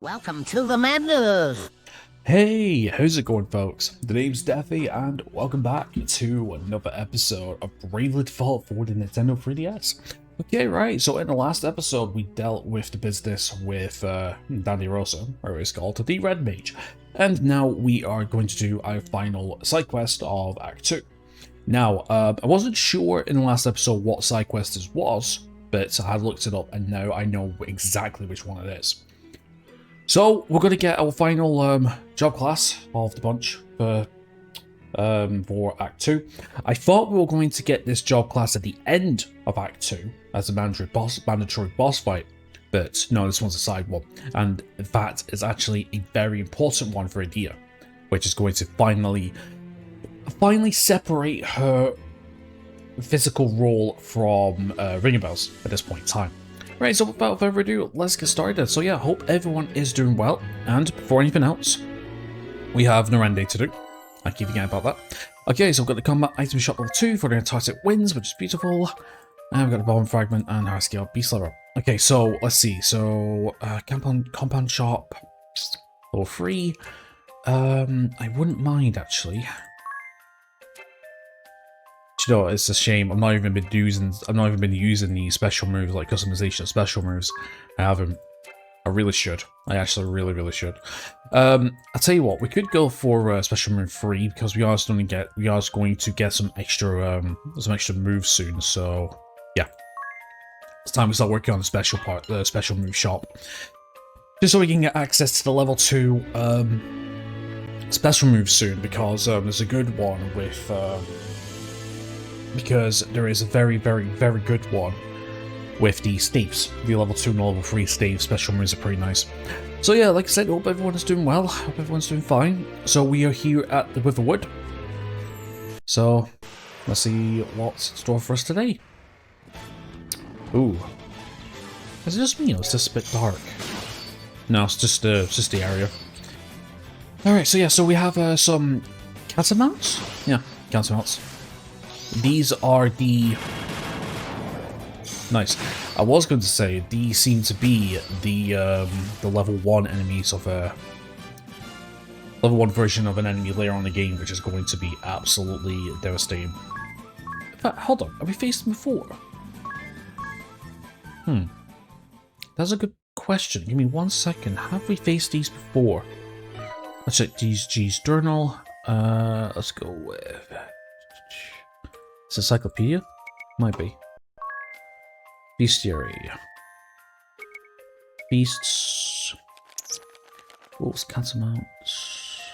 Welcome to the madness! Hey, how's it going, folks? The name's Daffy, and welcome back to another episode of Bravely Default for the Nintendo 3DS. Okay, right, so in the last episode, we dealt with the business with Dandy Rosa, or it's called the Red Mage, and now we are going to do our final side quest of Act 2. Now, I wasn't sure in the last episode what side quest this was, but I looked it up, and now I know exactly which one it is. So, we're going to get our final job class of the bunch for Act 2. I thought we were going to get this job class at the end of Act 2 as a mandatory boss fight, but no, this one's a side one. And in fact, it's actually a very important one for Adia, which is going to finally separate her physical role from ringing bells at this point in time. Right, so without further ado, let's get started. So yeah, hope everyone is doing well, and before anything else, we have Narende to do. I keep forgetting about that. Okay, so we've got the combat item shop level 2 for the Antarctic Winds, which is beautiful. And we've got the bomb fragment and high scale beast level. Okay, so let's see. So compound shop level 3. I wouldn't mind actually. You know, it's a shame. I've not even been using the special moves, like customization of special moves. I haven't. I really should. I actually really should. I'll tell you what, we could go for special move 3 because we are going to get some extra moves soon. So yeah, it's time we start working on the special part, the special move shop, just so we can get access to the level 2 special moves soon. Because there's a good one with. Because there is a very good one with the staves. The level 2 and level 3 stave special moves are pretty nice. So yeah, like I said, hope everyone is doing well. Hope everyone's doing fine. So we are here at the Witherwood. So let's see what's in store for us today. Ooh. Is it just me or is this a bit dark? No, it's just the area. Alright, so yeah, so we have some catamounts? Yeah, catamounts. These are the... Nice. I was going to say, these seem to be the level 1 enemies of a... Level 1 version of an enemy later on in the game, which is going to be absolutely devastating. In fact, hold on, have we faced them before? That's a good question. Give me 1 second. Have we faced these before? Let's check these G's journal. Let's go with... It's encyclopedia? Might be. Bestiary. Beasts. Wolves, catamounts.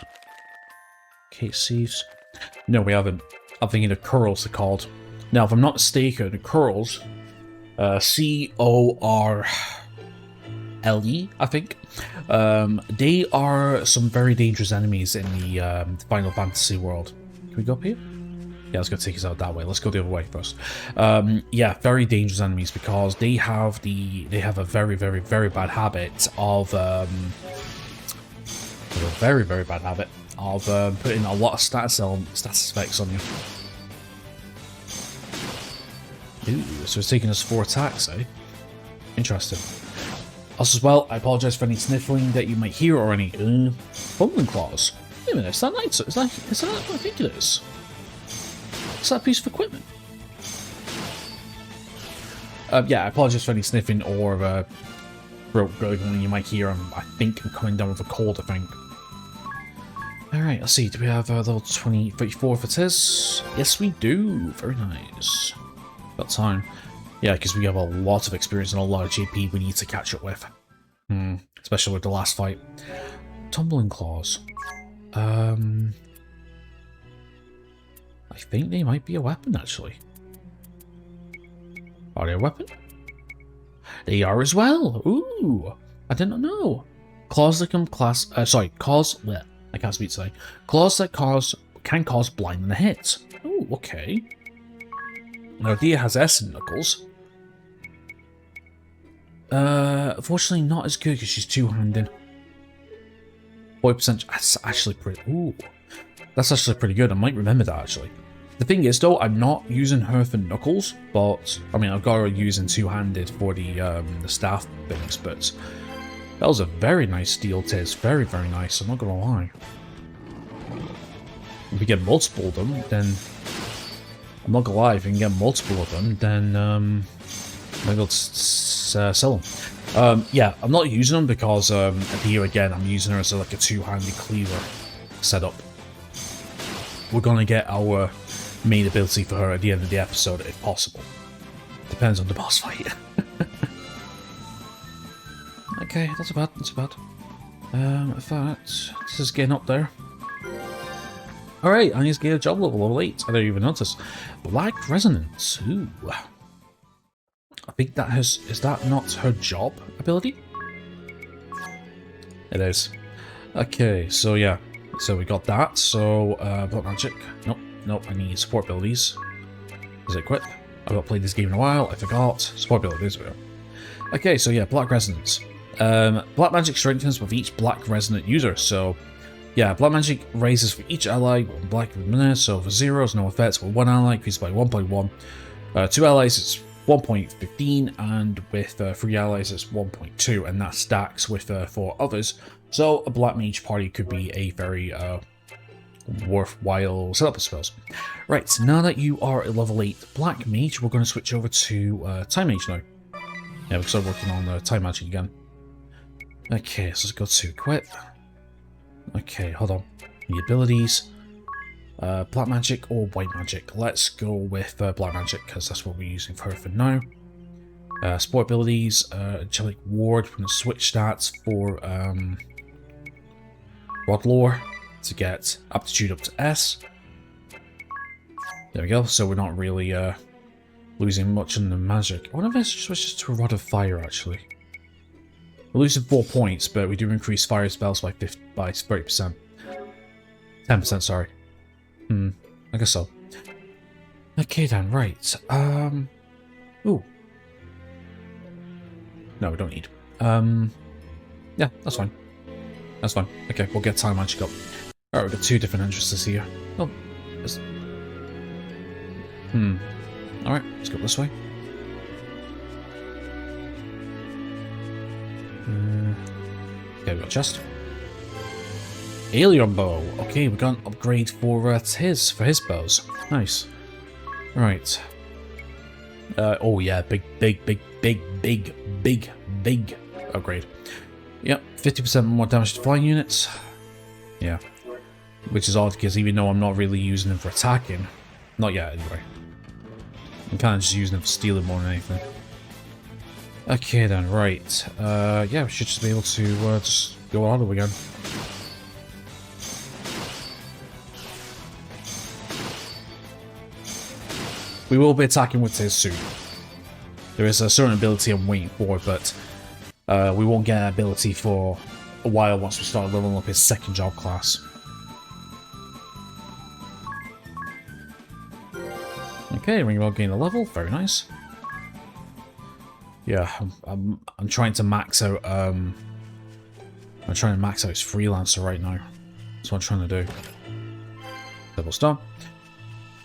Case thieves. No, we haven't. I'm thinking the Curls are called. Now, if I'm not mistaken, the Curls, C-O-R-L-E, I think. They are some very dangerous enemies in the Final Fantasy world. Can we go up here? Yeah, let's go take us out that way. Let's go the other way first. Yeah, very dangerous enemies because they have a very bad habit of putting a lot of status effects on you. Ooh, so it's taking us 4 attacks, eh? Interesting. Also, as well, I apologize for any sniffling that you might hear or any fumbling claws. Wait a minute, is that what I think it is? What's that piece of equipment? Yeah, I apologize for any sniffing or throat gurgling you might hear. I think I'm coming down with a cold, I think. Alright, let's see. Do we have level 34 for this? Yes, we do. Very nice. Got time. Yeah, because we have a lot of experience and a lot of JP we need to catch up with. Especially with the last fight. Tumbling claws. I think they might be a weapon, actually. Are they a weapon? They are as well. Ooh, I did not know. Claws that can class. Claws. Bleh, I can't speak today. Claws that can cause blinding a hit. Ooh, okay. Now Dia has S in Knuckles. Unfortunately, not as good because she's two-handed. 40%. That's actually pretty. Ooh, that's actually pretty good. I might remember that actually. The thing is, though, I'm not using her for Knuckles, but I mean, I've got her using two-handed for the staff things. But That was a very nice steal, Tiz. Very, very nice. I'm not gonna lie. If we get multiple of them, then... I'm not gonna lie, if we can get multiple of them, then... maybe I'll sell them. Yeah, I'm not using them because here again, I'm using her as like a two-handed cleaver setup. We're gonna get our main ability for her at the end of the episode, if possible. Depends on the boss fight. Okay, that's bad, that's bad. In fact, this is getting up there. Alright, I need to get a job level 8. I didn't even notice. Black Resonance. Ooh. I think that is that not her job ability? It is. Okay, so yeah. So we got that. So, Black Magic. Nope, nope, I need support abilities. Is it equipped? I've not played this game in a while, I forgot. Support abilities, we go. Okay, so yeah, Black Resonance. Black Magic strengthens with each Black Resonant user, so... Yeah, Black Magic raises for each ally 1 black per minute, so for zeros, no effects. For 1 ally, increases by 1.1. 2 allies, it's 1.15, and with 3 allies, it's 1.2, and that stacks with 4 others. So a Black Mage party could be a very worthwhile setup, I suppose. Right, so now that you are a level 8 Black Mage, we're going to switch over to Time Mage now. Yeah, we start working on Time Magic again. Okay, so let's go to Equip. Okay, hold on. The abilities. Black Magic or White Magic? Let's go with Black Magic, because that's what we're using for her for now. Sport abilities. Angelic Ward. We're going to switch stats for Rod Lore to get Aptitude up to S. There we go, so we're not really losing much in the magic. I wonder if it switches to a Rod of Fire, actually. We're losing 4 points, but we do increase fire spells by 30%. 10%, sorry. I guess so. Okay then, right. Ooh. No, we don't need. Yeah, that's fine. That's fine. Okay, we'll get Time Magic up. Alright, we've got 2 different entrances here. Oh. Alright, let's go this way. Okay, we got chest. Alien bow. Okay, we got an upgrade for his bows. Nice. Right. Oh yeah, big upgrade. Yep, 50% more damage to flying units. Yeah. Which is odd because even though I'm not really using them for attacking, not yet anyway. I'm kind of just using them for stealing more than anything. Okay then, right. Yeah, we should just be able to just go on again. We will be attacking with his soon. There is a certain ability I'm waiting for, but we won't get an ability for a while once we start leveling up his 2nd job class. Okay, ring will gain a level, very nice. Yeah, I'm trying to max out I'm trying to max out his freelancer right now. That's what I'm trying to do. Double star.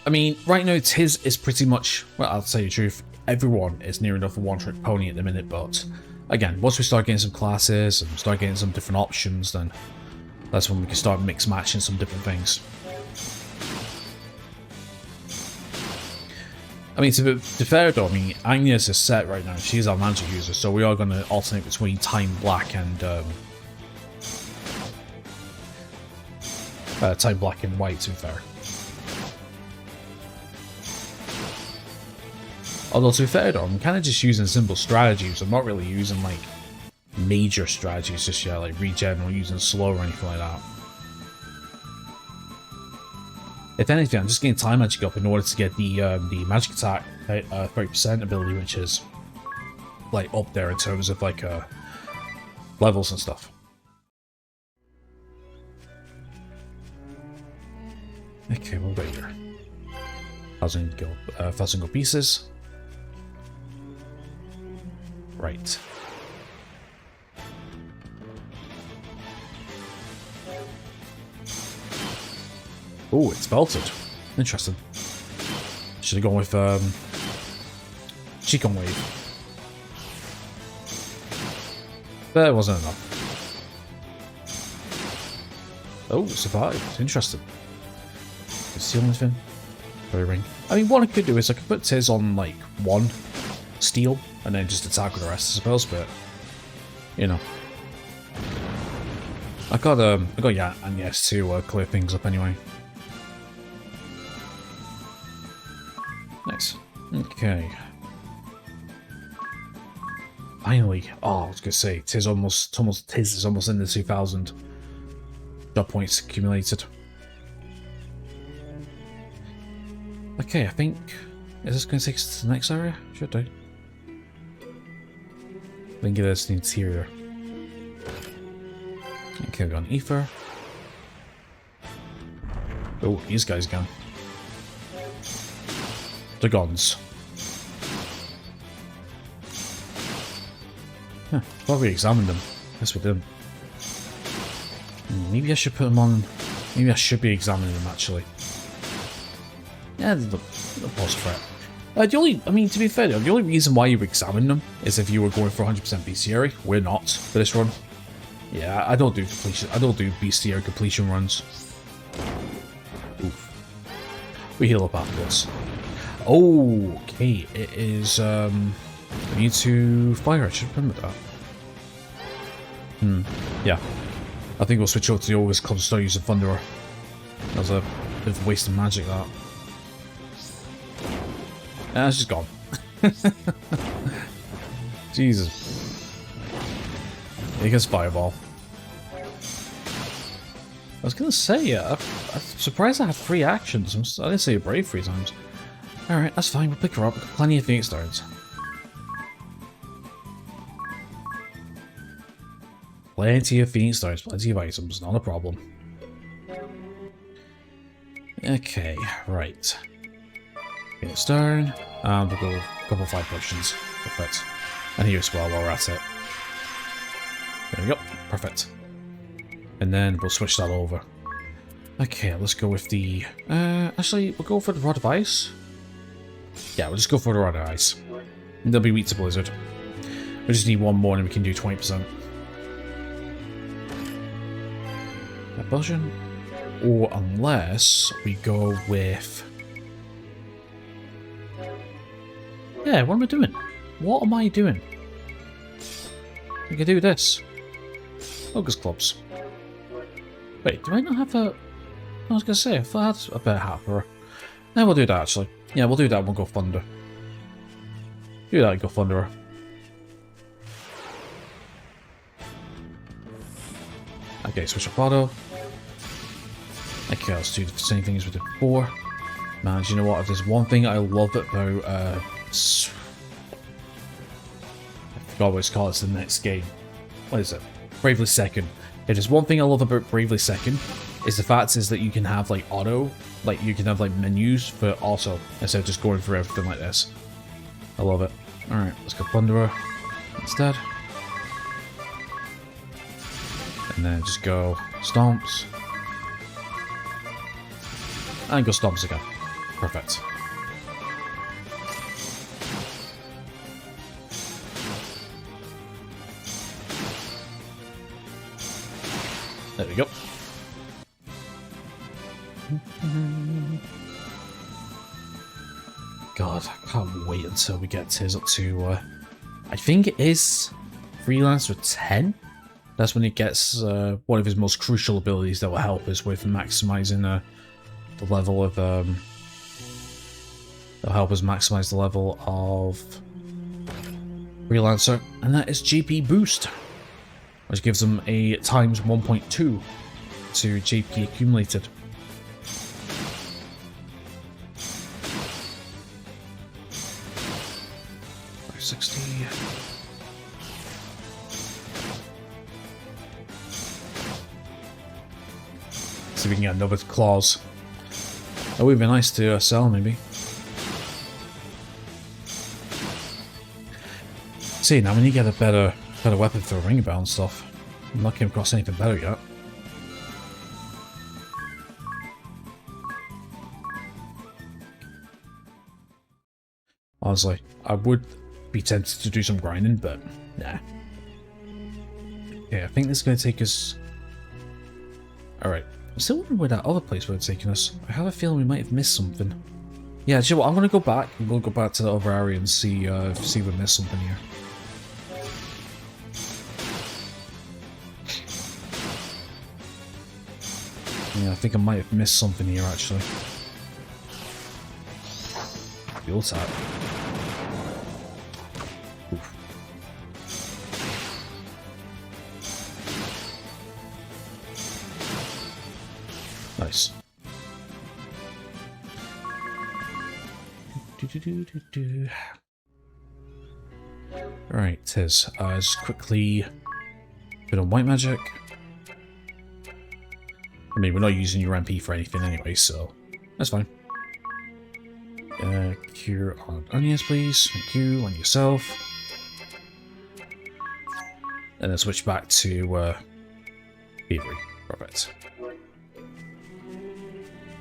I mean, right now Tiz is pretty much, well, I'll tell you the truth, everyone is near enough a one-trick pony at the minute, but again, once we start getting some classes and start getting some different options, then that's when we can start mix-matching some different things. I mean, to be fair though, I mean, Agnes is set right now. She's our magic user, so we are going to alternate between Time Black and Time Black and White, to be fair. Although, to be fair though, I'm kind of just using simple strategies. I'm not really using, like, major strategies just yet, like regen or using slow or anything like that. If anything, I'm just getting Time Magic up in order to get the magic attack 30% ability, which is like up there in terms of like levels and stuff. Okay, we'll go here. 1,000 gold pieces. Right. Oh, it's belted. Interesting. Should have gone with Chicon Wave. But it wasn't enough. Oh, survived. Interesting. Conceal anything? Fairy ring. I mean, what I could do is I could put Tiz on, like, 1 steal, and then just attack with the rest, I suppose, but, you know. I got yeah and yes to clear things up anyway. Nice. Okay. Finally. Oh, I was gonna say, Tiz is almost in the 2,000 job points accumulated. Okay, I think, is this going to take us to the next area? Should do. Then get us the interior. Okay, we've got an ether. Oh, these guys gone. The guns. Huh, thought we examined them. Yes, we did. Maybe I should put them on. Maybe I should be examining them actually. Yeah, the boss threat. I mean, to be fair though, the only reason why you examine them is if you were going for 100% bestiary. We're not for this run. Yeah, I don't do completion. I don't do bestiary completion runs. Oof. We heal up after this. Oh, okay. It is. We need to fire. I should remember that. Yeah. I think we'll switch over to the August Club and start using Thunderer. That was a bit of a waste of magic, that. It's just gone. Jesus. He gets Fireball. I was gonna say, I'm surprised I had 3 actions. I didn't say Brave 3 times. Alright, that's fine, we'll pick her up. We've got plenty of Phoenix Stones. Plenty of Phoenix Stones, plenty of items, not a problem. Okay, right. Phoenix Stone, and we'll go a couple of 5 potions. Perfect. And here as well while we're at it. There we go, perfect. And then we'll switch that over. Okay, let's go with the... actually, we'll go for the Rod of Ice. Yeah, we'll just go for the Rod of Ice. And they'll be weak to Blizzard. We just need 1 more and we can do 20%. Potion. Or unless we go with... Yeah, what am I doing? What am I doing? We can do this. Focus clubs. Wait, do I not have a... I was going to say, if I had a better hat for her. Yeah, we'll do that actually. Yeah, we'll do that and we'll go Thunder. Do that and go Thunderer. Okay, switch up auto. Okay, let's do the same thing as we did before. Man, do you know what? If there's one thing I love about, I forgot what it's called, it's the next game. What is it? Bravely Second. If there's one thing I love about Bravely Second, is the fact is that you can have, like, auto, like, you can have, like, menus for auto, instead of just going through everything like this. I love it. Alright, let's go Thunderer instead. And then just go Stomps. And go Stomps again. Perfect. There we go. God, I can't wait until we get Tiz up to, I think it is Freelancer 10. That's when he gets one of his most crucial abilities that will help us with maximizing the level of, that'll help us maximize the level of Freelancer, and that is GP Boost, which gives them a times 1.2 to GP accumulated. See if we can get another claws. That would be nice to sell, maybe. See, now we need to get a better weapon for a ring about and stuff. I'm not came across anything better yet. Honestly, I would be tempted to do some grinding, but nah. Okay, I think this is going to take us... Alright. I'm still wondering where that other place would have taken us. I have a feeling we might have missed something. Yeah, you know what? I'm going to go back. We'll go back to the other area and see if we missed something here. Yeah, I think I might have missed something here, actually. Fuel tap. Oof. Nice. Right, Tiz. Just quickly bit on white magic. I mean, we're not using your MP for anything anyway, so that's fine. Cure on onions, please. Thank you. On yourself. And then switch back to Thievery. Perfect.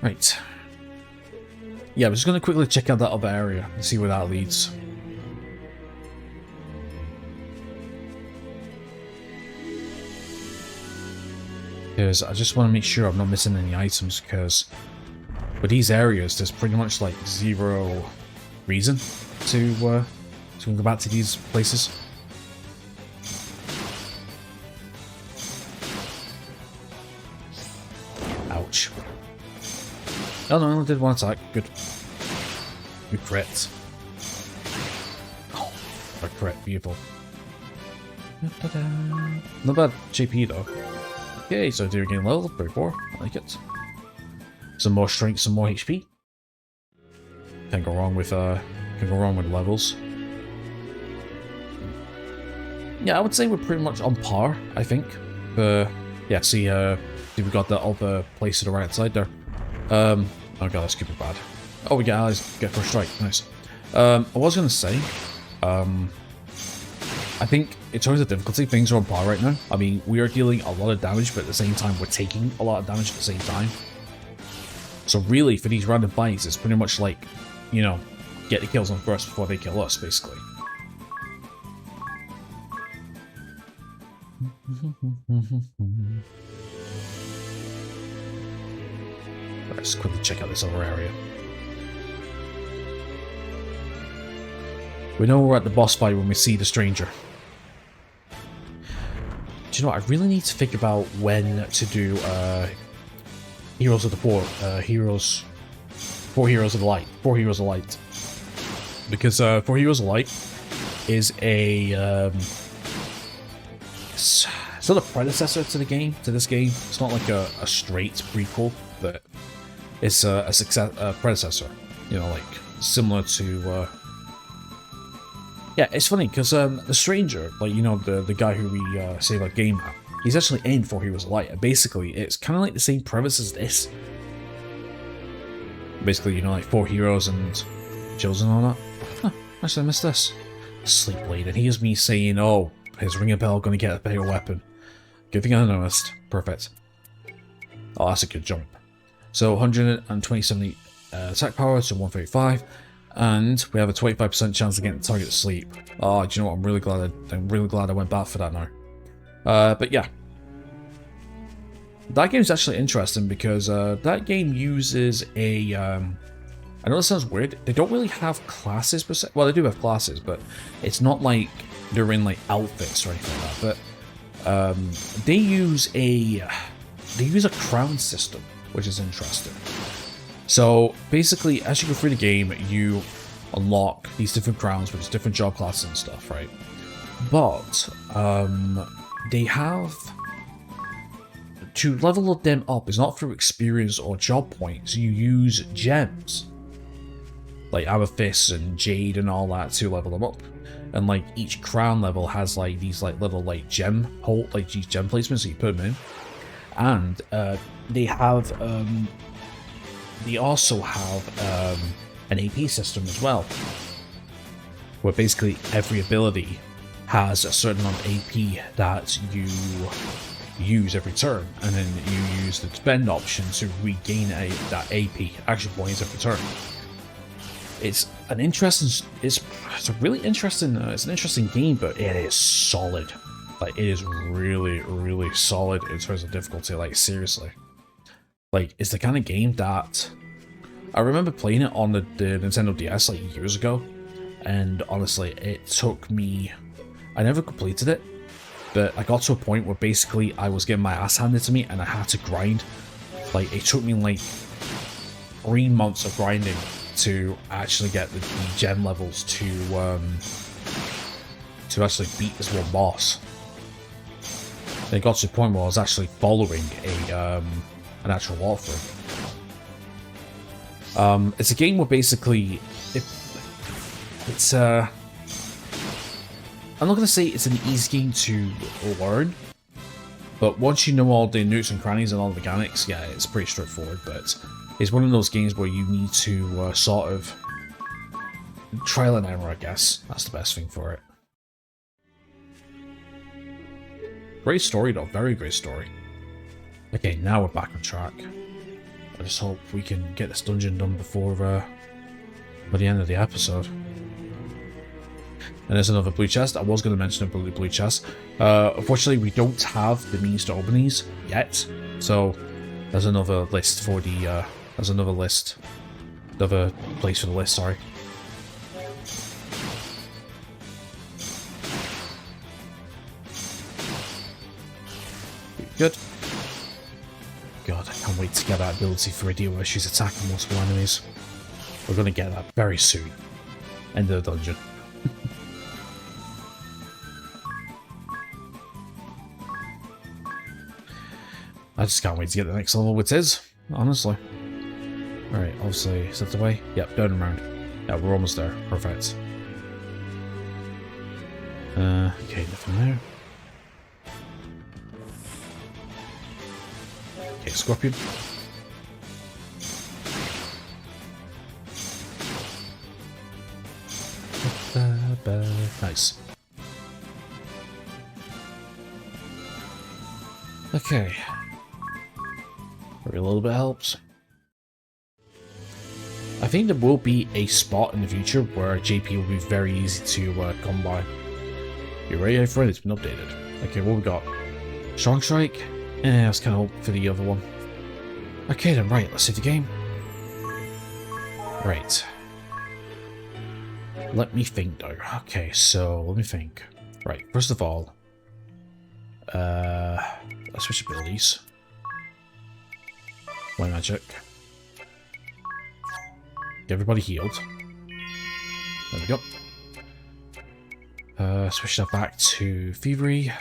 Right. Yeah, I'm just going to quickly check out that other area and see where that leads. Because I just want to make sure I'm not missing any items, because with these areas there's pretty much like zero reason to go back to these places. Ouch. Oh no, I only did one attack. Good. Good crit. Oh, a crit. Beautiful. Not bad JP though. Okay, so do again level, 34. I like it. Some more strength, some more HP. Can't go wrong with levels. Yeah, I would say we're pretty much on par, I think. Yeah, see we got the other place to the right side there. Oh god, that's super bad. Oh, we get allies, get first strike, nice. I was gonna say, I think in terms of difficulty, things are on par right now. I mean, we are dealing a lot of damage, but at the same time, we're taking a lot of damage at the same time. So really, for these random fights, it's pretty much like, you know, get the kills on first before they kill us, basically. Let's quickly check out this other area. We know we're at the boss fight when we see the stranger. Do you know what? I really need to think about when to do Heroes of the Four, Four Heroes of the Light. Four Heroes of Light. Because Four Heroes of Light is a it's not a predecessor to the game, to this game. It's not like a straight prequel, but it's a predecessor. You know, like similar to yeah, it's funny because the stranger, like, you know, the guy who we save our game at, he's actually in Four Heroes of Light. And basically, it's kind of like the same premise as this. Basically, you know, like 4 heroes and children and all that. Huh, actually, I missed this. Sleep Blade, and here's me saying, oh, his ring a bell gonna get a better weapon. Good thing I noticed. Perfect. Oh, that's a good jump. So 127 attack power to 135. And we have a 25% chance of getting the target to sleep. Oh, do you know what? I'm really glad I went back for that now. But yeah, that game's actually interesting because that game uses a. I know this sounds weird. They don't really have classes per se. Well, they do have classes, but it's not like they're in like outfits or anything like that. But they use a crown system, which is interesting. So basically, as you go through the game, you unlock these different crowns with different job classes and stuff, right? But they have to level them up. Is not through experience or job points. You use gems like amethyst and jade and all that to level them up. And like each crown level has like these like little like gem hole, like these gem placements that you put them in, and they have. They also have an AP system as well, where basically every ability has a certain amount of AP that you use every turn, and then you use the spend option to regain that AP action points every turn. It's an interesting, it's a really interesting, it's an interesting game, but it is solid. Like, it is really, really solid in terms of difficulty, like, seriously. Like, it's the kind of game that... I remember playing it on the Nintendo DS, like, years ago, and honestly, it took me... I never completed it, but I got to a point where basically I was getting my ass handed to me, and I had to grind. Like, it took me, like, 3 months of grinding to actually get the gem levels to actually beat this one boss. And it got to the point where I was actually following an actual walkthrough. It's a game where basically it's I'm not gonna say it's an easy game to learn, but once you know all the nooks and crannies and all the mechanics, yeah, it's pretty straightforward. But it's one of those games where you need to sort of trial and error, I guess. That's the best thing for it. Great story though, very great story. Okay, now we're back on track. I just hope we can get this dungeon done before by the end of the episode. And there's another blue chest. I was going to mention a blue chest. Unfortunately, we don't have the means to open these yet. So there's another list for the... there's another list. Another place for the list, sorry. Good. God, I can't wait to get that ability for Idia where she's attacking multiple enemies. We're going to get that very soon. End of the dungeon. I just can't wait to get the next level with Tiz, honestly. Alright, obviously, is that the way? Yep, down and round. Yeah, we're almost there. Perfect. Okay, nothing there. Okay, Scorpion. Nice. Okay. Every little bit helps. I think there will be a spot in the future where JP will be very easy to come by. You ready, friend? It's been updated. Okay, what we got? Strong Strike? I was kind of hoping for the other one. Okay then, right, let's save the game. Right. Let me think though. Okay, so let me think. Right, first of all, let's switch abilities. White magic. Get everybody healed. There we go. Switch that back to Thievery.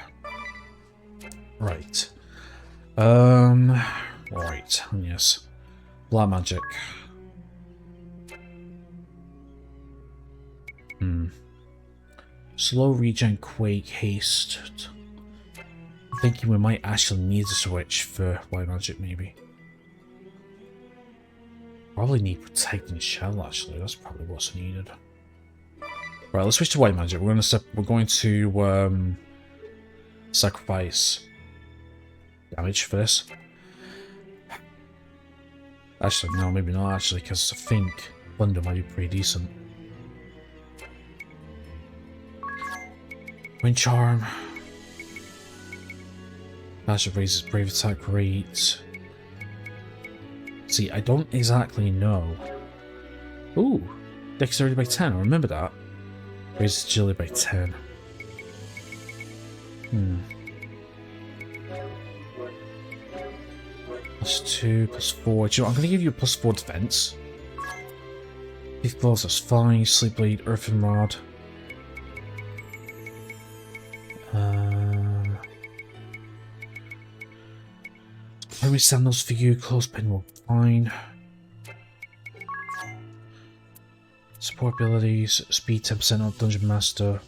Right. Right, yes. Black magic. Slow regen, quake, haste. I'm thinking we might actually need to switch for white magic, maybe. Probably need protecting shell, actually. That's probably what's needed. Right, let's switch to white magic. We're going to sacrifice damage for this. Actually, no, maybe not actually, because I think Thunder might be pretty decent. Wind Charm. Magic raises brave attack rate. See, I don't exactly know. Ooh, dexterity by 10, I remember that. Raises agility by 10. +2, +4. Do you know, I'm going to give you a +4 defense. Thief Gloves, that's fine. Sleep Blade, Earthen Rod. I would sandals for you. Clothespin will be fine. Support abilities, speed 10% on Dungeon Master.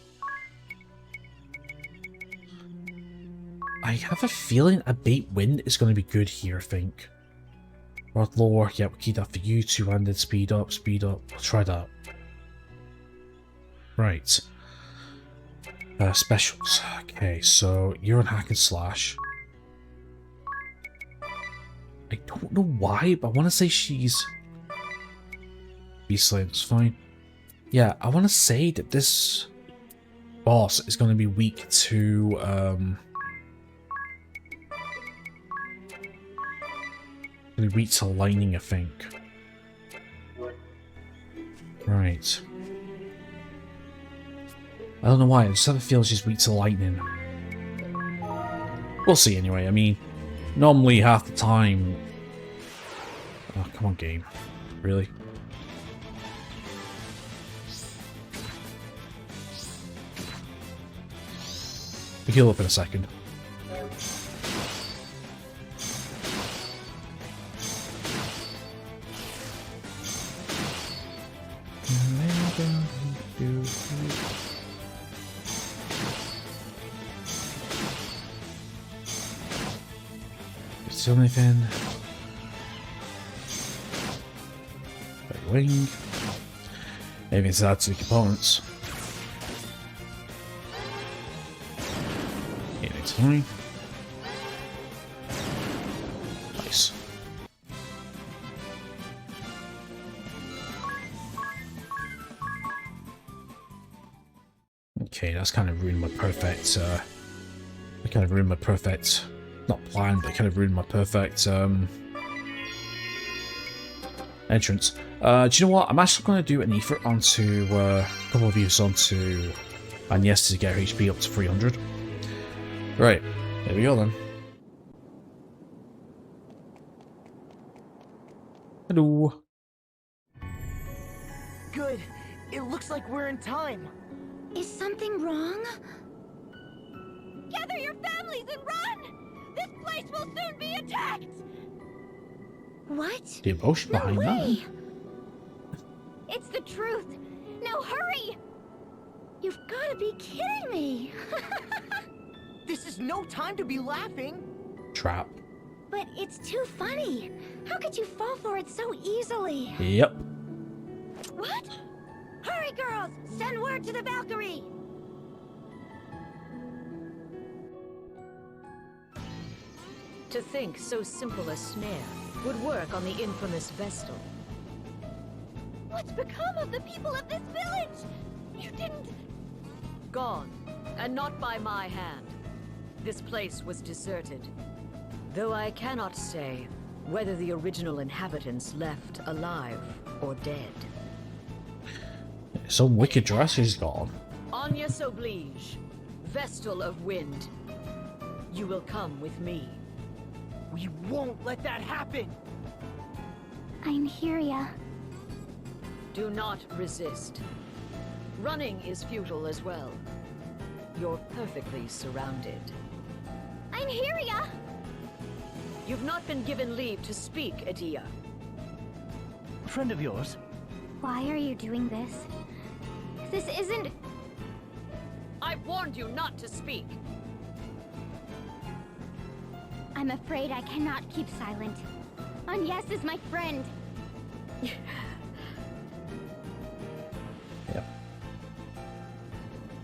I have a feeling a bait wind is going to be good here, I think. Rod lore, yeah, we'll keep that for you. Two-handed, speed up, speed up. We'll try that. Right. Specials. Okay, so you're on Hack and Slash. I don't know why, but I want to say she's... Beast Slaying is fine. Yeah, I want to say that this boss is going to be weak to weak to lightning, I think. Right. I don't know why, I just have a feel she's weak to lightning. We'll see anyway. I mean, normally half the time... Oh, come on, game. Really? We heal up in a second. Still anything? Right wing. Maybe it's that to the components. Yeah, it's fine. Nice. Okay, that's kind of ruined my perfect. I kind of ruined my perfect. Not plan, but kind of ruined my perfect entrance. Do you know what? I'm actually going to do an effort onto a couple of views onto Agnes to get her HP up to 300. Right, there we go then. Hello. Good. It looks like we're in time. Is something wrong? Gather your families and run! This place will soon be attacked! What? The emotion behind that. It's the truth! Now hurry! You've got to be kidding me! This is no time to be laughing. Trap. But it's too funny. How could you fall for it so easily? Yep. What? Hurry, girls! Send word to the Valkyrie! To think so simple a snare would work on the infamous Vestal. What's become of the people of this village? You didn't... Gone, and not by my hand. This place was deserted. Though I cannot say whether the original inhabitants left alive or dead. Some wicked dress is gone. Agnes Oblige, Vestal of Wind. You will come with me. We won't let that happen. I'm Hyria. Do not resist. Running is futile as well. You're perfectly surrounded. I'm Hyria! You've not been given leave to speak, Adia. Friend of yours? Why are you doing this? This isn't... I warned you not to speak. I'm afraid I cannot keep silent. Agnes is my friend. Yep.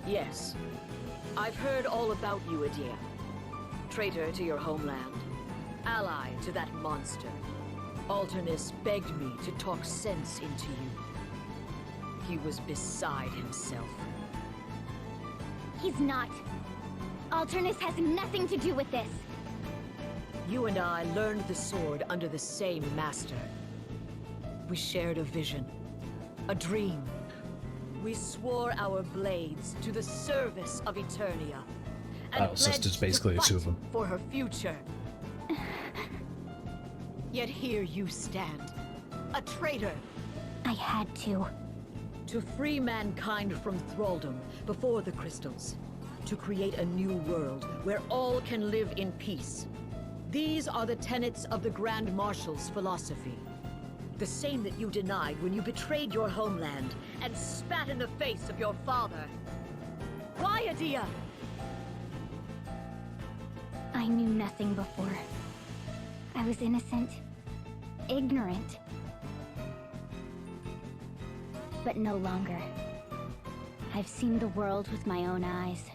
Yes. I've heard all about you, Adia. Traitor to your homeland. Ally to that monster. Alternus begged me to talk sense into you. He was beside himself. He's not. Alternus has nothing to do with this. You and I learned the sword under the same master. We shared a vision, a dream. We swore our blades to the service of Eternia, and Battle sisters, basically, the two of them. for her future. Yet here you stand, a traitor. I had to. To free mankind from thraldom before the crystals. To create a new world where all can live in peace. These are the tenets of the Grand Marshal's philosophy. The same that you denied when you betrayed your homeland and spat in the face of your father. Why, Adia? I knew nothing before. I was innocent, ignorant. But no longer. I've seen the world with my own eyes,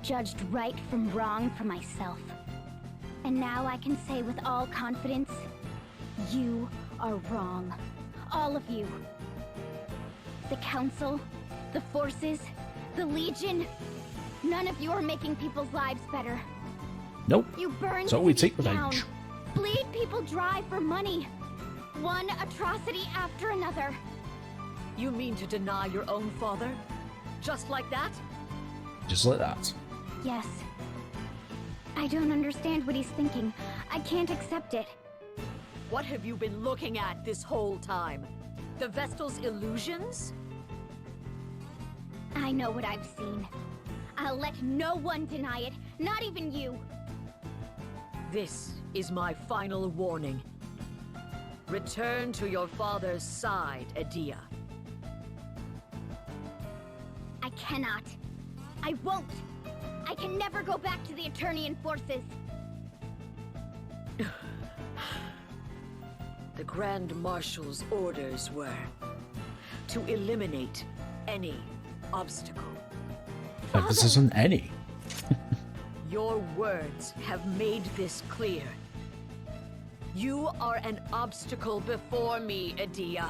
judged right from wrong for myself. And now I can say with all confidence, you are wrong. All of you. The Council, the Forces, The Legion? None of you are making people's lives better. Nope. You burn So we cities take revenge. down, bleed people dry for money. One atrocity after another. You mean to deny your own father? Just like that? Just like that. Yes. I don't understand what he's thinking. I can't accept it. What have you been looking at this whole time? The Vestal's illusions? I know what I've seen. I'll let no one deny it, not even you. This is my final warning. Return to your father's side, Adia. I cannot. I won't. I can never go back to the Eternian forces. The Grand Marshal's orders were to eliminate any obstacle. Emphasis on any. Your words have made this clear. You are an obstacle before me, Adia.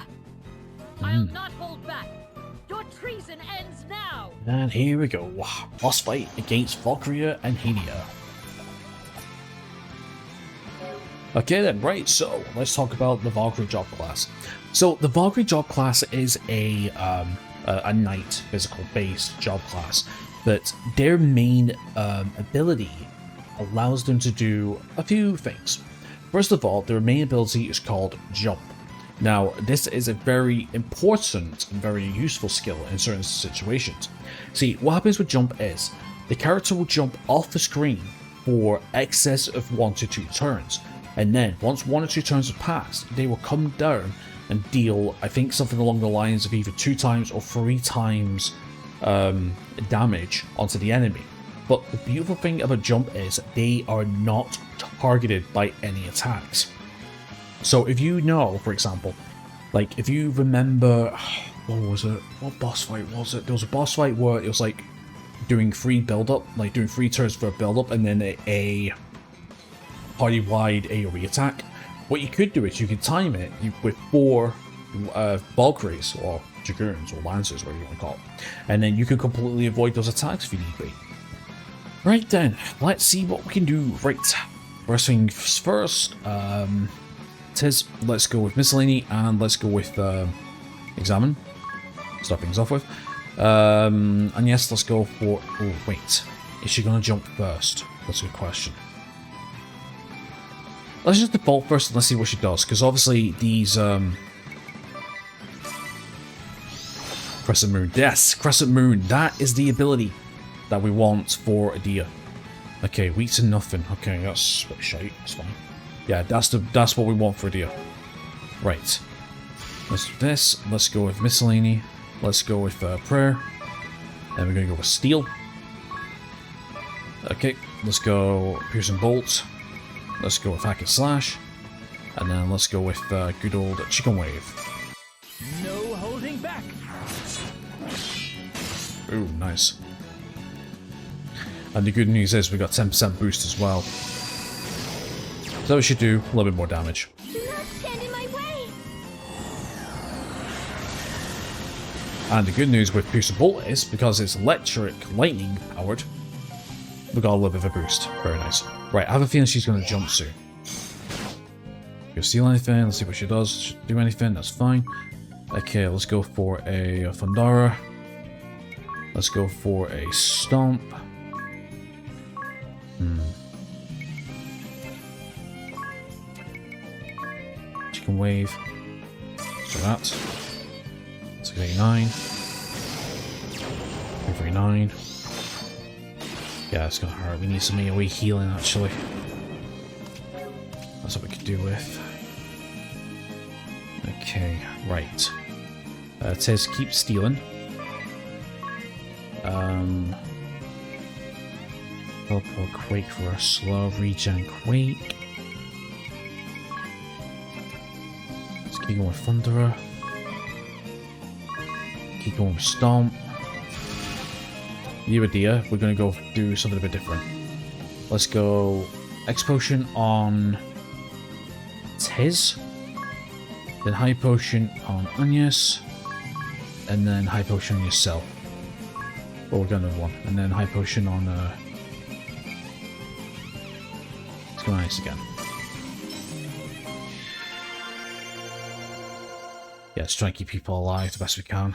I'll not hold back. Your treason ends now. And here we go. Boss fight against Valkyria and Henia. Okay then, right, so let's talk about the Valkyrie job class. So the Valkyrie job class is a knight physical based job class, but their main ability allows them to do a few things. First of all, their main ability is called Jump. Now, this is a very important and very useful skill in certain situations. See, what happens with Jump is, the character will jump off the screen for excess of 1 to 2 turns, and then once 1 or 2 turns have passed, they will come down and deal, I think, something along the lines of either 2 times or 3 times damage onto the enemy. But the beautiful thing about Jump is they are not targeted by any attacks. So if you know, for example, like if you remember, what was it? What boss fight was it? There was a boss fight where it was like doing 3 build-up, like doing 3 turns for a build-up and then a party-wide AoE attack. What you could do is you could time it with 4 Valkyries, or Dragoons, or Lancers, whatever you want to call it. And then you could completely avoid those attacks if you need be. Right then, let's see what we can do. Right, first things first, let's go with Miscellany, and let's go with Examine. Start things off with. And yes, let's go for... Oh, wait. Is she going to jump first? That's a good question. Let's just default first and let's see what she does, because obviously these... Crescent Moon. Yes, Crescent Moon. That is the ability that we want for Adia. Okay, weak to nothing. Okay, that's a bit shite. That's fine. Yeah, that's what we want for Adia. Right. Let's do this. Let's go with Miscellany. Let's go with Prayer. Then we're going to go with Steel. Okay, let's go Piercing Bolt. Let's go with Hack and Slash. And then let's go with good old Chicken Wave. No holding back. Ooh, nice. And the good news is we got 10% boost as well. So we should do a little bit more damage. Do not stand in my way. And the good news with Piercing Bolt is, because it's electric lightning powered, we got a little bit of a boost. Very nice. Right, I have a feeling she's going to jump soon. Go steal anything, let's see what she does. She do anything, that's fine. Okay, let's go for a Thundara. Let's go for a Stomp. Chicken Wave. So that. 689. 339. Yeah, it's gonna hurt. We need some AoE healing actually. That's what we could do with. Okay, right. It says keep stealing. Teleport Quake for a slow regen Quake. Let's keep going with Thunderer. Keep going with Stomp. You Adia, we're gonna go do something a bit different. Let's go X Potion on Tiz. Then High Potion on Agnes. And then High Potion on yourself. Oh, we got another one. And then high potion on, let's go nice again. Yeah, let's try and keep people alive the best we can.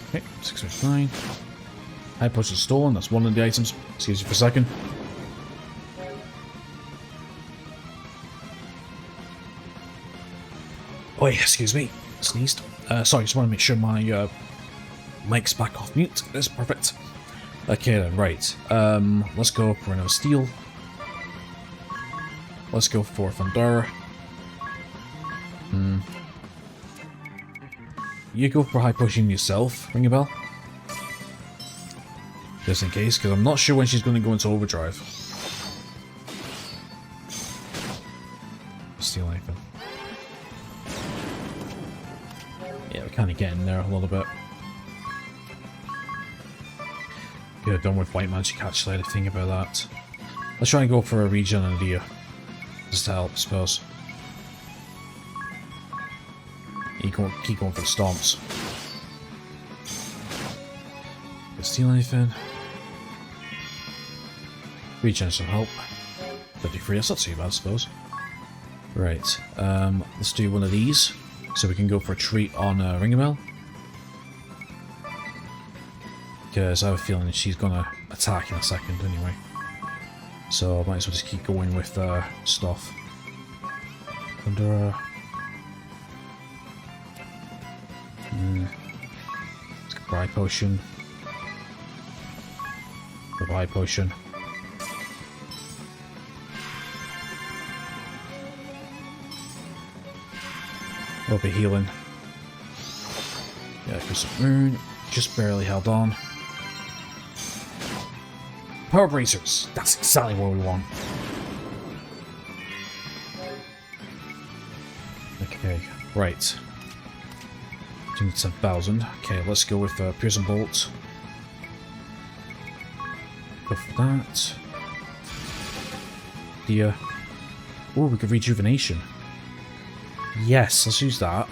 Okay, 659. High potion stolen, that's one of the items. Excuse you for a second. Oh yeah, excuse me. Sneezed. Sorry, just want to make sure my mic's back off mute. That's perfect. Okay then, right. Let's go for another steel. Let's go for Thunder. You go for high pushing yourself, ring a bell? Just in case, because I'm not sure when she's going to go into overdrive. Steal anything. Yeah, we're kind of getting there a little bit. Could have done with white magic actually, I had to think about that. Let's try and go for a regen idea. Just to help, I suppose. You can keep going for the stomps. Can steal anything? Regen some help. 53, that's not too bad, I suppose. Right, let's do one of these. So we can go for a treat on Ringabel. Because I have a feeling she's gonna attack in a second anyway. So I might as well just keep going with stuff. Under let's go for high potion. Go for high potion. We'll be healing. Yeah, Crystal Moon. Just barely held on. Power bracers. That's exactly what we want. Okay, right. 10,000. Okay, let's go with Piercing Bolt. Go for that. The oh, we could Rejuvenation. Yes, let's use that.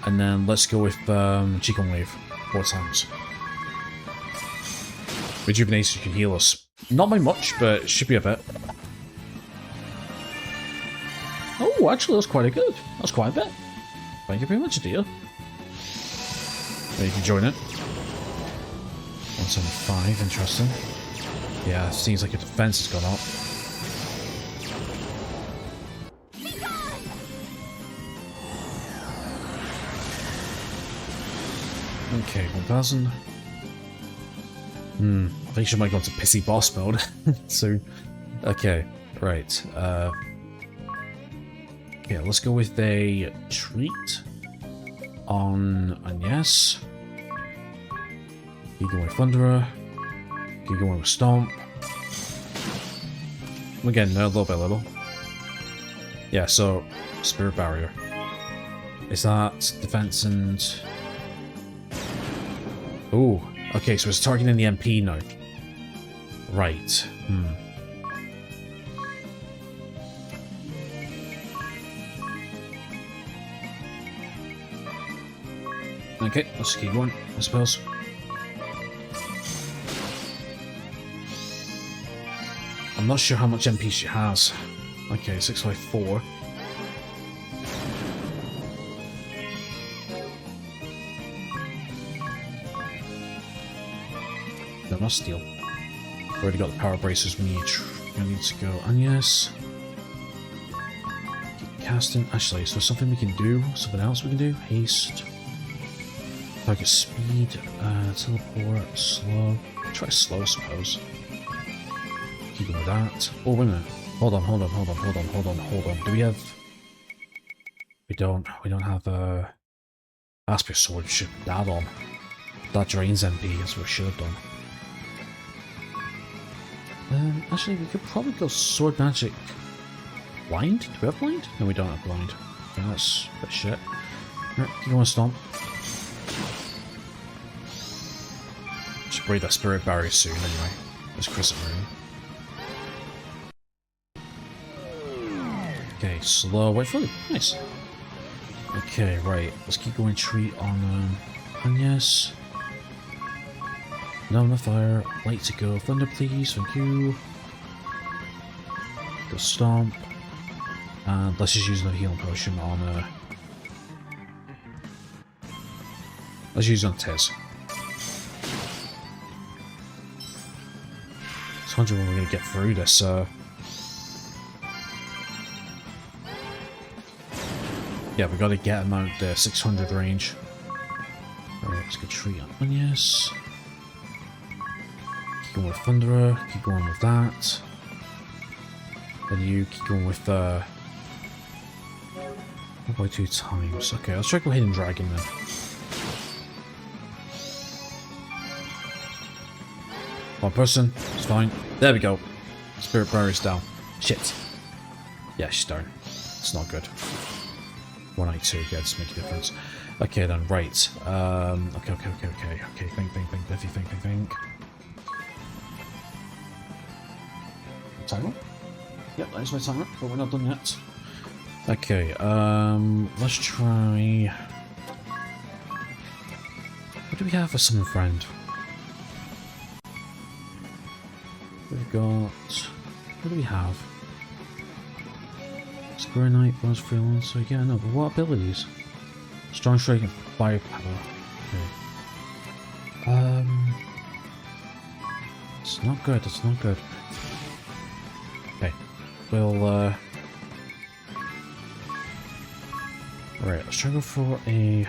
And then let's go with Cheekon Wave 4 times. Rejuvenation can heal us. Not by much, but it should be a bit. Oh, actually, that's quite a good. That's quite a bit. Thank you very much, dear. There, you can join it. 175, interesting. Yeah, it seems like your defense has gone up. Okay, 1000. I think she might go into pissy boss mode soon. Okay, right. Okay, let's go with a treat on Agnes. You go with Thunderer. You go with Stomp. Again, little by little. Yeah, so Spirit Barrier. Is that defense and... Ooh, okay, so it's targeting the MP now. Right, Okay, let's keep going, I suppose. I'm not sure how much MP she has. Okay, 654. No, not steal. We've already got the power bracers. We need to go. And yes. Keep casting. Actually, is there something we can do? Something else we can do? Haste. Target speed. Teleport. Slow. Try slow, I suppose. Keep going with that. Oh, wait a minute. Hold on. Do we have... We don't have a... Aspir Sword. We should put that on. That drains MP, that's what we should have done. Actually, we could probably go Sword Magic Blind? Do we have Blind? No, we don't have Blind. Okay, that's a bit shit. Right, keep going, Stomp. Should break that Spirit Barrier soon, anyway. There's Crescent Moon. Okay, slow, wait for it. Nice. Okay, right. Let's keep going. Treat on Agnes. No, no fire. Light to go. Thunder, please. Thank you. Go stomp. And let's just use another healing potion on let's use it on Tez. Just wondering when we're gonna get through this. Yeah, we gotta get him out the 600 range. Alright, let's get treat on Agnes. Keep going with Thunderer. Keep going with that. Then you keep going with by 2 times. Okay, let's try go Hidden Dragon then. One person, it's fine. There we go. Spirit Barrier's down. Shit. Yeah, she's down. It's not good. 192, yeah, doesn't make a difference. Okay then, right. Okay, think. Timer? Yep, that is my timer, but we're not done yet. Okay, let's try... What do we have for Summon Friend? We've got... What do we have? Square Knight, Bonus Freelancer, yeah, no, but what abilities? Strong Strike and Firepower. Okay. It's not good, it's not good. Okay, we'll, Alright, let's try to go for a...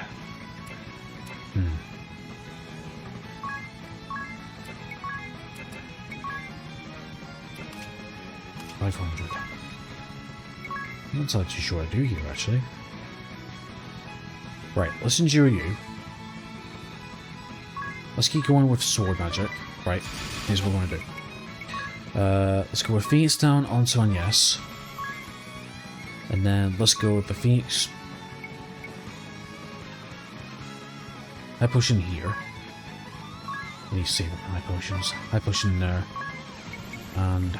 500. I'm not too sure what I do here, actually. Right, let's endure you. Let's keep going with sword magic. Right, here's what we're going to do. Let's go with Phoenix down onto Agnes. And then let's go with the Phoenix. High potion here. I need to save up high potions. High potion there. And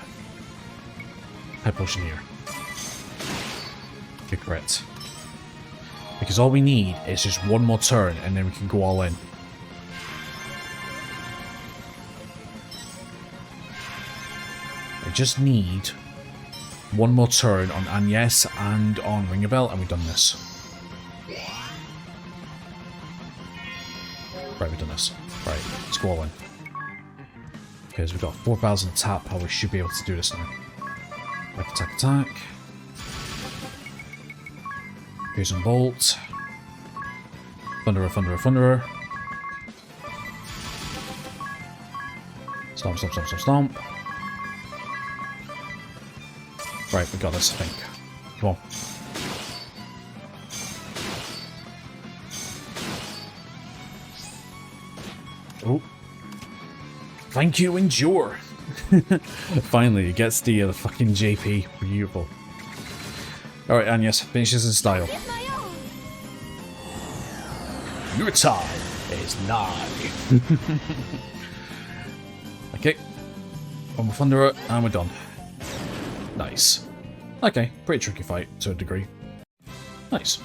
high potion here. Good crit. Because all we need is just one more turn and then we can go all in. I just need one more turn on Agnes and on Ringabel and we've done this. Right, we've done this. Right, let's go all in. Because we've got 4,000 tap power, we should be able to do this now. Like attack, attack. Here's some bolt. Thunderer, Thunderer, Thunderer. Stomp, stomp, stomp, stomp, stomp. Right, we got this, I think. Come on. Oh. Thank you, Endure! Finally, it gets the fucking JP. Beautiful. Alright, Agnes, finishes in style. Your time is nigh. Okay. One more Thunderer, and we're done. Nice. Okay, pretty tricky fight, to a degree. Nice.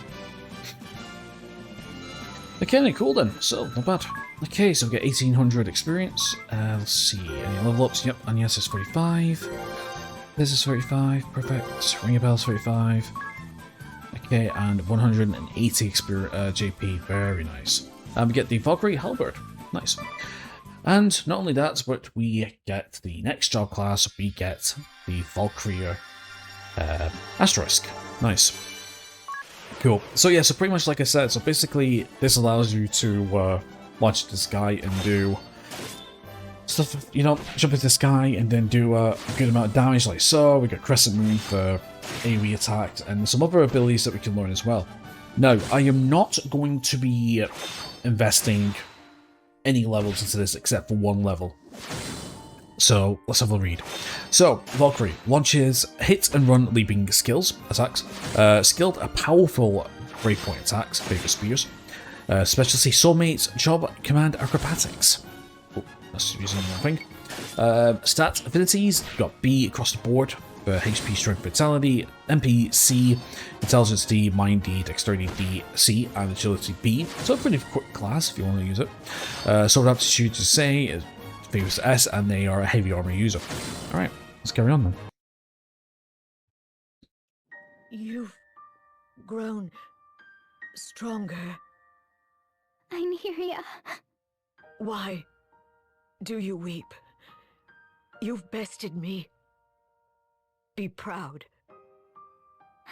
Okay, cool then. So, not bad. Okay, so we get 1800 experience. Let's see, any level ups? Yep, Agnes is 45. This is 35, perfect. Ringabel's 35. Okay, and 180 JP, very nice. And we get the Valkyrie Halberd, nice. And not only that, but we get the next job class, we get the Valkyrie Asterisk, nice. Cool. So yeah, so pretty much like I said, so basically this allows you to launch this guy and do stuff, you know, jump into the sky and then do a good amount of damage like so. We got Crescent Moon for AoE attacks and some other abilities that we can learn as well. Now, I am not going to be investing any levels into this except for one level. So, let's have a read. So, Valkyrie launches hit and run leaping skills, attacks, skilled a powerful breakpoint attacks, favor spears, specialty soulmates, job, command, acrobatics. Oh, that's using the wrong thing. Stat affinities, got B across the board. for HP, Strength, Vitality, MP C, Intelligence D, Mind D, Dexterity D, C, and Agility B. So a pretty quick class if you want to use it. Sword Aptitude to say is favors S, and they are a heavy armor user. Alright, let's carry on then. You've grown stronger. Nymeria. Why do you weep? You've bested me. Be proud.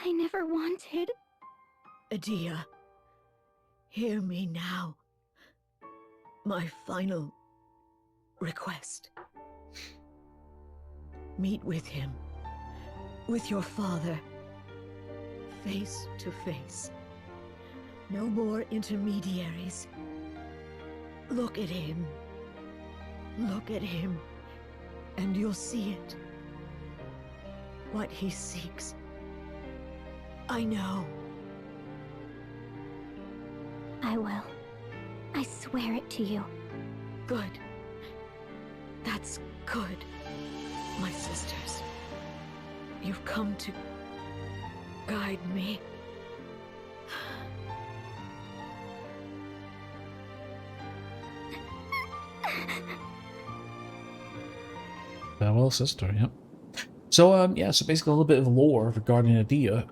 I never wanted. Adia, hear me now. My final request. Meet with him, with your father, face to face. No more intermediaries. Look at him. Look at him, and you'll see it. What he seeks. I know. I will. I swear it to you. Good. That's good, my sisters. You've come to guide me. Farewell, sister, yep. So, yeah, so basically a little bit of lore regarding Adia.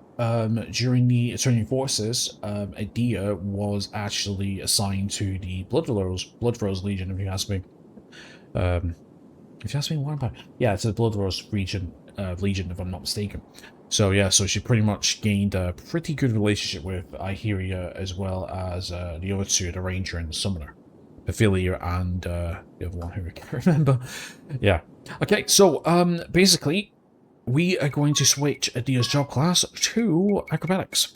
During the Eternian Forces, Adia was actually assigned to the Blood Rose Legion, if you ask me. If you ask me why, yeah, it's a Blood Rose Legion, if I'm not mistaken. So, yeah, so she pretty much gained a pretty good relationship with Iheria, as well as the other two, the Ranger and the Summoner. Ophelia and the other one who I can't remember. Yeah. Okay, so basically, we are going to switch Adia's job class to acrobatics.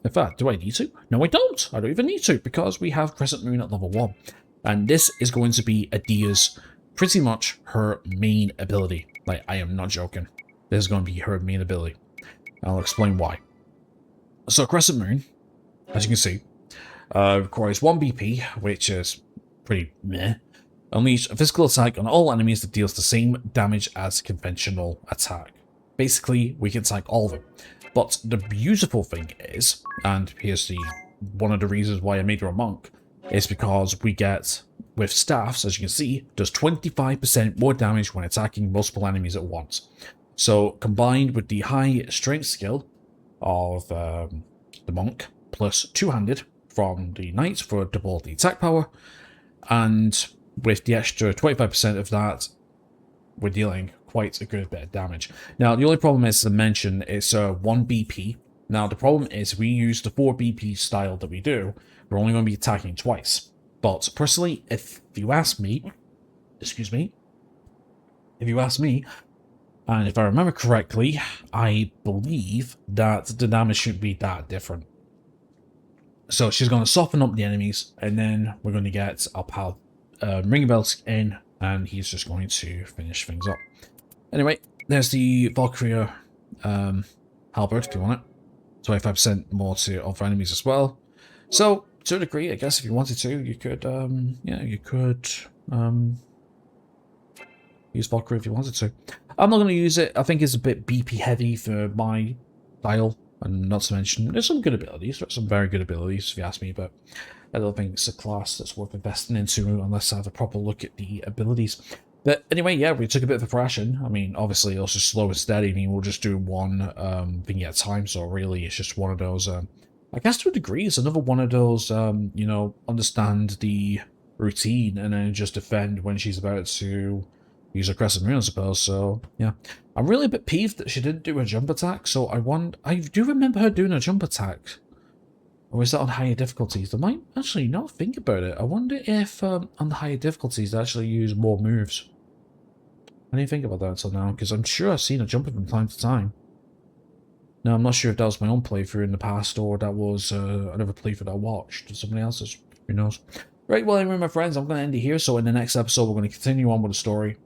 In fact, do I need to? No, I don't. I don't even need to, because we have Crescent Moon at level 1. And this is going to be Adia's, pretty much her main ability. Like, I am not joking. This is going to be her main ability. I'll explain why. So Crescent Moon, as you can see, requires 1 BP, which is pretty meh. Unleash a physical attack on all enemies that deals the same damage as conventional attack. Basically, we can attack all of them. But the beautiful thing is, and here's one of the reasons why I made her a monk, is because we get, with staffs, as you can see, does 25% more damage when attacking multiple enemies at once. So, combined with the high strength skill of the monk, plus two-handed from the knight for double the attack power, and with the extra 25% of that, we're dealing quite a good bit of damage. Now, the only problem is, to mention, it's 1 BP. Now, the problem is, we use the 4 BP style that we do, we're only going to be attacking twice. But, personally, if you ask me, and if I remember correctly, I believe that the damage shouldn't be that different. So she's going to soften up the enemies, and then we're going to get our pal Ringabel's in, and he's just going to finish things up. Anyway, there's the Valkyria halberd, if you want it. 25% more to other enemies as well. So, to a degree, I guess if you wanted to, you could, use Valkyria if you wanted to. I'm not going to use it. I think it's a bit BP heavy for my style. And not to mention, there's some good abilities. There's some very good abilities, if you ask me, but I don't think it's a class that's worth investing into unless I have a proper look at the abilities. But anyway, yeah, we took a bit of a thrashing. I mean, obviously, it'll just slow and steady. I mean, we'll just do one thing at a time, so really, it's just one of those... I guess to a degree, it's another one of those, you know, understand the routine and then just defend when she's about to use her Crescent Moon, I suppose. So, yeah. I'm really a bit peeved that she didn't do a jump attack, so I do remember her doing a jump attack. Or is that on higher difficulties? I might actually not think about it. I wonder if on the higher difficulties they actually use more moves. I didn't think about that until now, because I'm sure I've seen her jump from time to time. Now, I'm not sure if that was my own playthrough in the past, or that was another playthrough that I watched, or somebody else's. Who knows? Right, well, anyway, my friends, I'm going to end it here. So in the next episode, we're going to continue on with the story.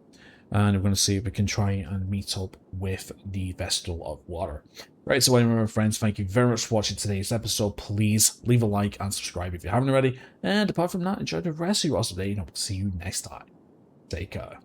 And we're going to see if we can try and meet up with the Vestal of Water. Right, so anyway, my friends, thank you very much for watching today's episode. Please leave a like and subscribe if you haven't already. And apart from that, enjoy the rest of your awesome day, and I'll see you next time. Take care.